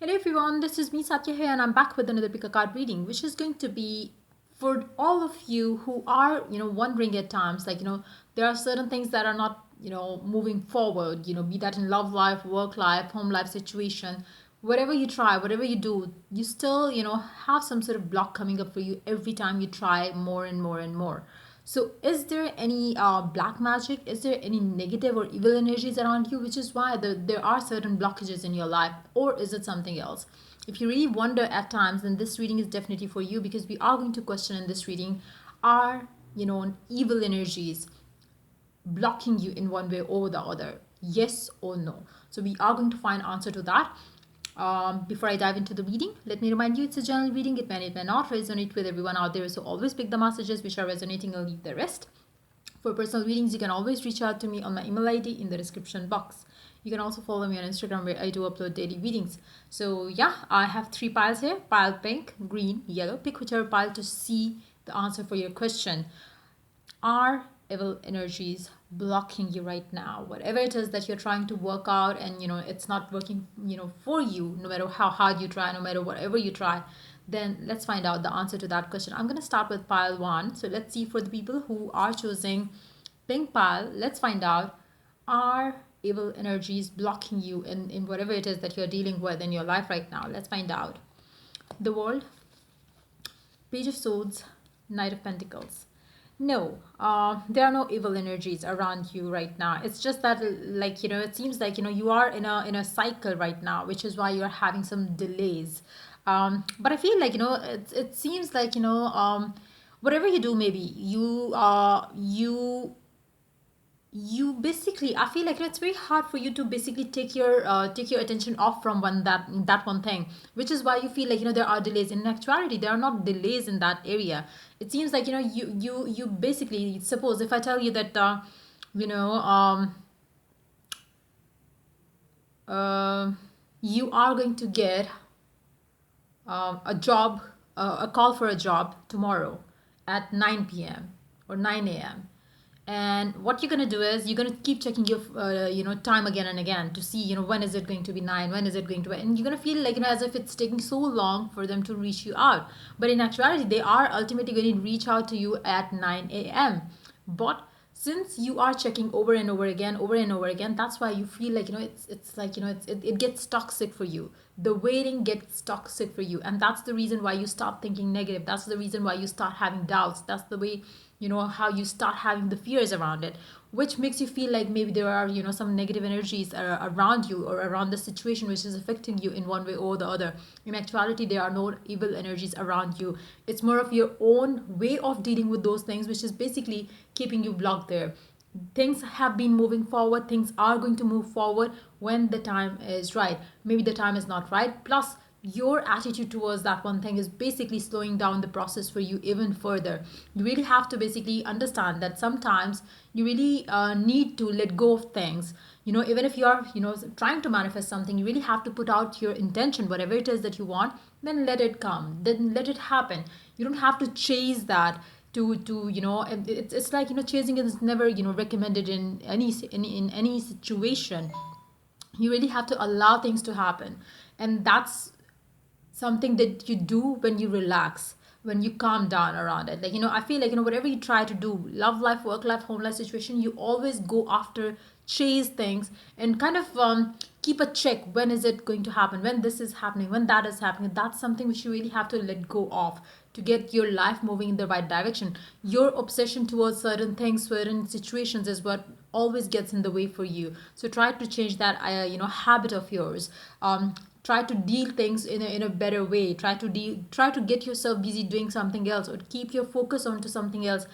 Hello everyone, this is me Satya here and I'm back with another pick a card reading, which is going to be for all of you who are, wondering at times, there are certain things that are not, moving forward, be that in love life, work life, home life situation, whatever you try, whatever you do, you still, have some sort of block coming up for you every time you try more and more and more. So, is there any black magic? Is there any negative or evil energies around you, which is why there are certain blockages in your life, or is it something else? If you really wonder at times, then this reading is definitely for you because we are going to question in this reading are, evil energies blocking you in one way or the other? Yes or no? So we are going to find answer to that. Before I dive into the reading, let me remind you it's a general reading. It may not resonate with everyone out there. So always pick the messages which are resonating and leave the rest. For personal readings, you can always reach out to me on my email ID in the description box. You can also follow me on Instagram where I do upload daily readings. So yeah, I have 3 piles here. Pile pink, green, yellow. Pick whichever pile to see the answer for your question. Are evil energies blocking you right now? Whatever it is that you're trying to work out and it's not working, for you, no matter how hard you try, no matter whatever you try, then let's find out the answer to that question. I'm going to start with pile 1. So let's see for the people who are choosing pink pile, let's find out, are evil energies blocking you in whatever it is that you're dealing with in your life right now? Let's find out. The World, Page of Swords, Knight of Pentacles. No, there are no evil energies around you right now. It's just that, it seems like you are in a cycle right now, which is why you're having some delays. But I feel like it seems like whatever you do, maybe you basically, I feel like it's very hard for you to basically take your attention off from that one thing, which is why you feel like there are delays. In actuality, there are not delays in that area. It seems like you basically, suppose if I tell you that you know uh, you are going to get a job, a call for a job tomorrow at 9 p.m. or 9 a.m. And what you're gonna do is you're gonna keep checking your time again and again to see when is it going to be 9, when is it going to be, and you're gonna feel like as if it's taking so long for them to reach you out. But in actuality, they are ultimately going to reach out to you at 9 a.m. But since you are checking over and over again, that's why you feel like it's like it gets toxic for you. The waiting gets toxic for you, and that's the reason why you start thinking negative. That's the reason why you start having doubts. That's the way how you start having the fears around it, which makes you feel like maybe there are some negative energies around you or around the situation which is affecting you in one way or the other. In actuality, there are no evil energies around you. It's more of your own way of dealing with those things, which is basically keeping you blocked there. Things have been moving forward, things are going to move forward when the time is right. Maybe the time is not right, plus your attitude towards that one thing is basically slowing down the process for you even further. You really have to basically understand that sometimes you really need to let go of things. Even if you are trying to manifest something, you really have to put out your intention, whatever it is that you want, then let it come, then let it happen. You don't have to chase that to it's like chasing is never recommended in any situation. You really have to allow things to happen, and that's something that you do when you relax, when you calm down around it. I feel like whatever you try to do, love life, work life, home life situation, you always go after, chase things, and kind of keep a check, when is it going to happen, when this is happening, when that is happening. That's something which you really have to let go of to get your life moving in the right direction. Your obsession towards certain things, certain situations is what always gets in the way for you. So try to change that habit of yours. Try to deal things in a better way. Try to get yourself busy doing something else, or keep your focus onto something else.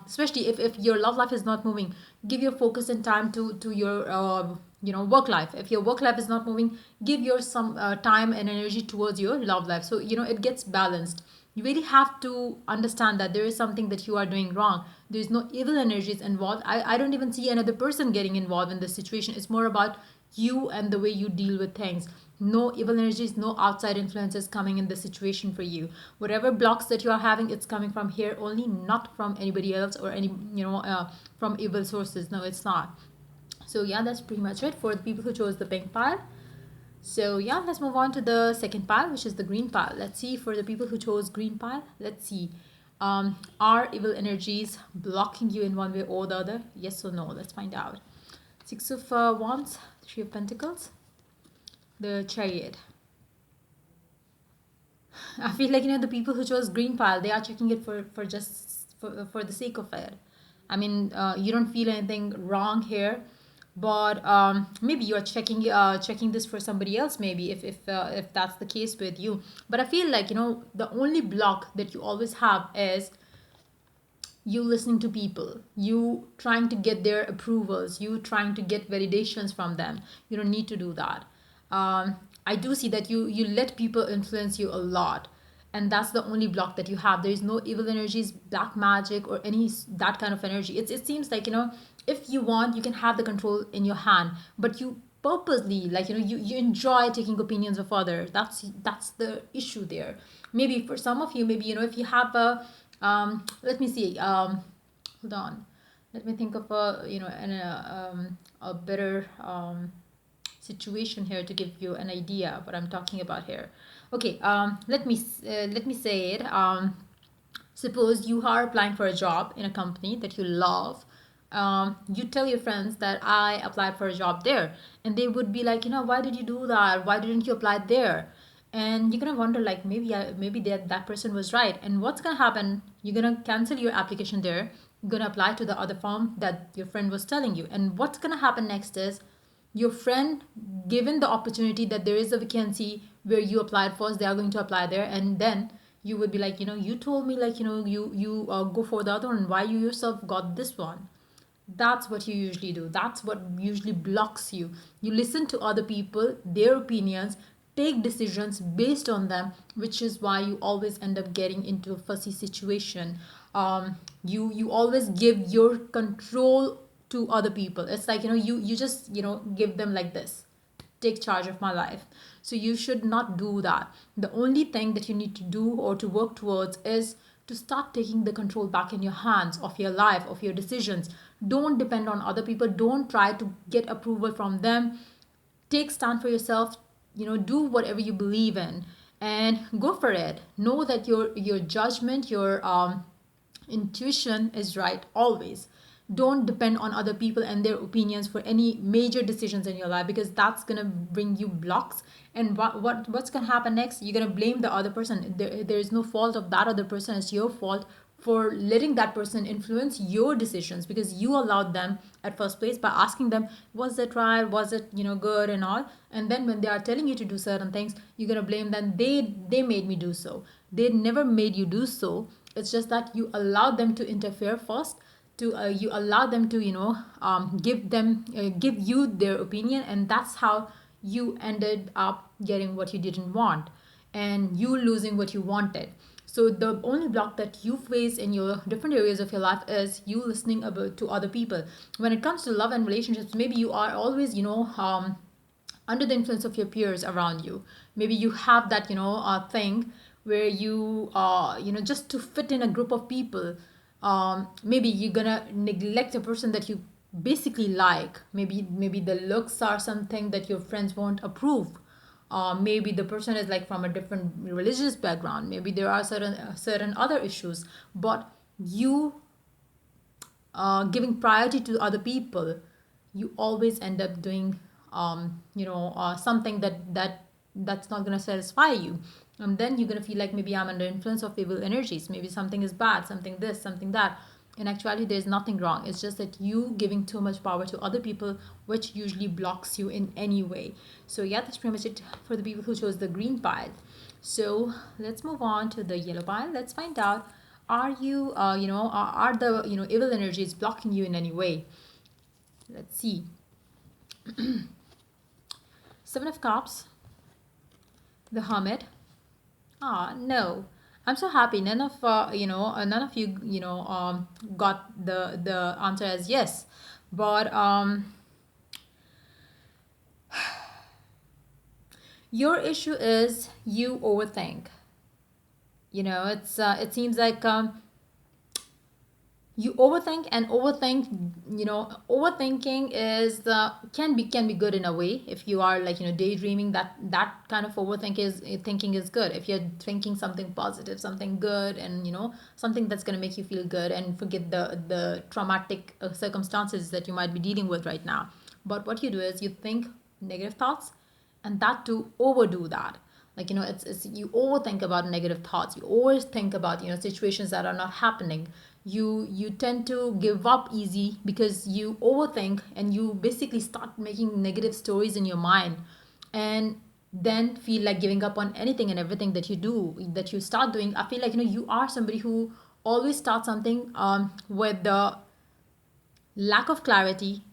Especially if your love life is not moving, give your focus and time to your work life. If your work life is not moving, give your some time and energy towards your love life, so it gets balanced. You really have to understand that there is something that you are doing wrong. There's no evil energies involved. I don't even see another person getting involved in this situation. It's more about you and the way you deal with things. No evil energies, no outside influences coming in the situation for you. Whatever blocks that you are having, it's coming from here only, not from anybody else or any from evil sources. No, it's not. So yeah, that's pretty much it for the people who chose the pink pile. So yeah, let's move on to the second pile, which is the green pile. Let's see for the people who chose green pile. Let's see. Are evil energies blocking you in one way or the other? Yes or no? Let's find out. Six of Wands, Three of Pentacles, the Chariot. I feel like the people who chose green pile, they are checking it for just for the sake of it. I mean, you don't feel anything wrong here, but maybe you are checking this for somebody else. Maybe if that's the case with you. But I feel like the only block that you always have is you listening to people, you trying to get their approvals, you trying to get validations from them. You don't need to do that. I do see that you let people influence you a lot, and that's the only block that you have. There is no evil energies, black magic, or any that kind of energy. It seems like if you want, you can have the control in your hand, but you purposely, like you enjoy taking opinions of others. That's the issue there. Maybe for some of you, maybe if you have a let me see. Hold on. Let me think of a better situation here to give you an idea what I'm talking about here. Okay. Let me say it. Suppose you are applying for a job in a company that you love. You tell your friends that I applied for a job there, and they would be like, why did you do that? Why didn't you apply there? And you're gonna wonder, like, maybe that person was right. And what's gonna happen? You're gonna cancel your application there. You're gonna apply to the other firm that your friend was telling you. And what's gonna happen next is your friend, given the opportunity that there is a vacancy where you applied first, they are going to apply there, and then you would be like, you told me, like, you go for the other one. Why you yourself got this one? That's what you usually do. That's what usually blocks you. You listen to other people, their opinions, take decisions based on them, which is why you always end up getting into a fussy situation. You always give your control to other people. It's like you just give them like this, take charge of my life. So you should not do that. The only thing that you need to do or to work towards is to start taking the control back in your hands of your life, of your decisions. Don't depend on other people. Don't try to get approval from them. Take stand for yourself. Do whatever you believe in and go for it. Know that your judgment, your intuition is right always. Don't depend on other people and their opinions for any major decisions in your life, because that's gonna bring you blocks. And what's gonna happen next? You're gonna blame the other person. There is no fault of that other person. It's your fault for letting that person influence your decisions, because you allowed them at first place by asking them, was it right, was it good and all. And then when they are telling you to do certain things, you're gonna blame them. They made me do so. They never made you do so. It's just that you allowed them to interfere first. To You allow them to give you their opinion, and that's how you ended up getting what you didn't want, and you losing what you wanted. So the only block that you face in your different areas of your life is you listening about to other people. When it comes to love and relationships, maybe you are always under the influence of your peers around you. Maybe you have that thing where just to fit in a group of people. Maybe you're gonna neglect a person that you basically like. Maybe the looks are something that your friends won't approve. Maybe the person is like from a different religious background. Maybe there are certain other issues, but you giving priority to other people, you always end up doing something that's not going to satisfy you. And then you're going to feel like, maybe I'm under influence of evil energies, maybe something is bad, something this, something that. In actuality, there's nothing wrong. It's just that you giving too much power to other people, which usually blocks you in any way. So yeah, that's pretty much it for the people who chose the green pile. So let's move on to the yellow pile. Let's find out, are you are the evil energies blocking you in any way? Let's see. Seven of Cups, the Hermit. No, I'm so happy. None of you got the answer as yes. But your issue is you overthink. It seems like you overthink, and overthinking is can be good in a way. If you are like daydreaming, that kind of overthink is thinking is good. If you're thinking something positive, something good, and something that's going to make you feel good and forget the traumatic circumstances that you might be dealing with right now. But what you do is you think negative thoughts, and that to overdo that. Like it's you overthink about negative thoughts. You always think about situations that are not happening. You tend to give up easy because you overthink, and you basically start making negative stories in your mind, and then feel like giving up on anything and everything that you do, that you start doing. I feel like you are somebody who always starts something with the lack of clarity,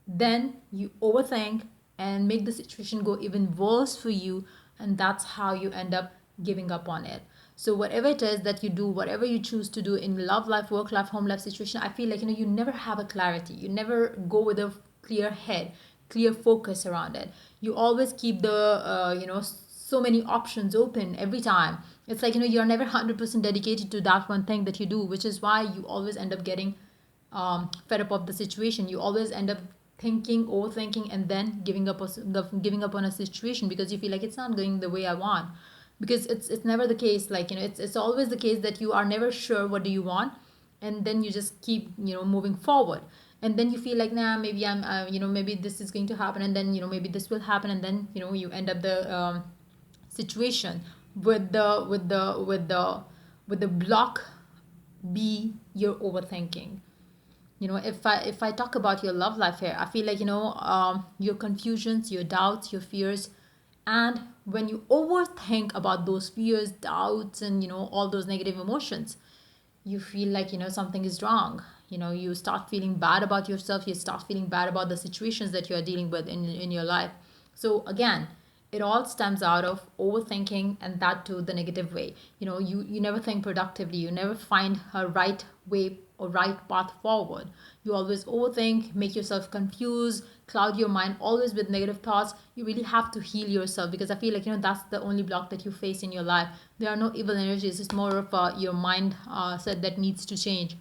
then you overthink and make the situation go even worse for you, and that's how you end up giving up on it. So whatever it is that you do, whatever you choose to do in love life, work life, home life situation, I feel like you never have a clarity. You never go with a clear head, clear focus around it. You always keep the so many options open every time. It's like you're never 100% dedicated to that one thing that you do, which is why you always end up getting fed up of the situation. You always end up thinking, overthinking, and then giving up on a situation because you feel like it's not going the way I want. Because it's never the case. Like it's always the case that you are never sure what do you want, and then you just keep moving forward, and then you feel like, nah, maybe I'm maybe this is going to happen, and then maybe this will happen, and then you end up the situation with the block be your overthinking. If I talk about your love life here, I feel like your confusions, your doubts, your fears, and when you overthink about those fears, doubts, and all those negative emotions, you feel like something is wrong. You start feeling bad about yourself. You start feeling bad about the situations that you are dealing with in your life. So again, it all stems out of overthinking, and that too the negative way. You never think productively. You never find a right way or right path forward. You always overthink, make yourself confused, cloud your mind always with negative thoughts. You really have to heal yourself, because I feel like that's the only block that you face in your life. There are no evil energies. It's more of your mind set that needs to change.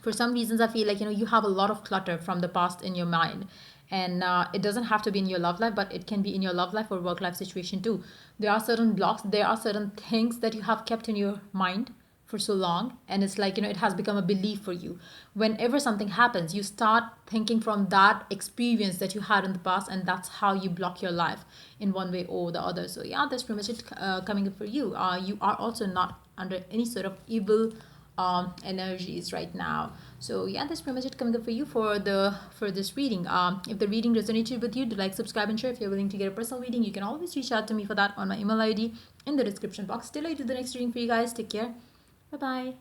For some reasons, I feel like you have a lot of clutter from the past in your mind, and it doesn't have to be in your love life, but it can be in your love life or work life situation too. There are certain blocks, there are certain things that you have kept in your mind for so long, and it's like it has become a belief for you. Whenever something happens, you start thinking from that experience that you had in the past, and that's how you block your life in one way or the other. So yeah, that's pretty much it coming up for you. You are also not under any sort of evil energies right now. So yeah, that's pretty much it coming up for you for this reading. If the reading resonated with you, do like, subscribe, and share. If you're willing to get a personal reading, you can always reach out to me for that on my email ID in the description box. Till I do the next reading for you guys, take care. Bye bye.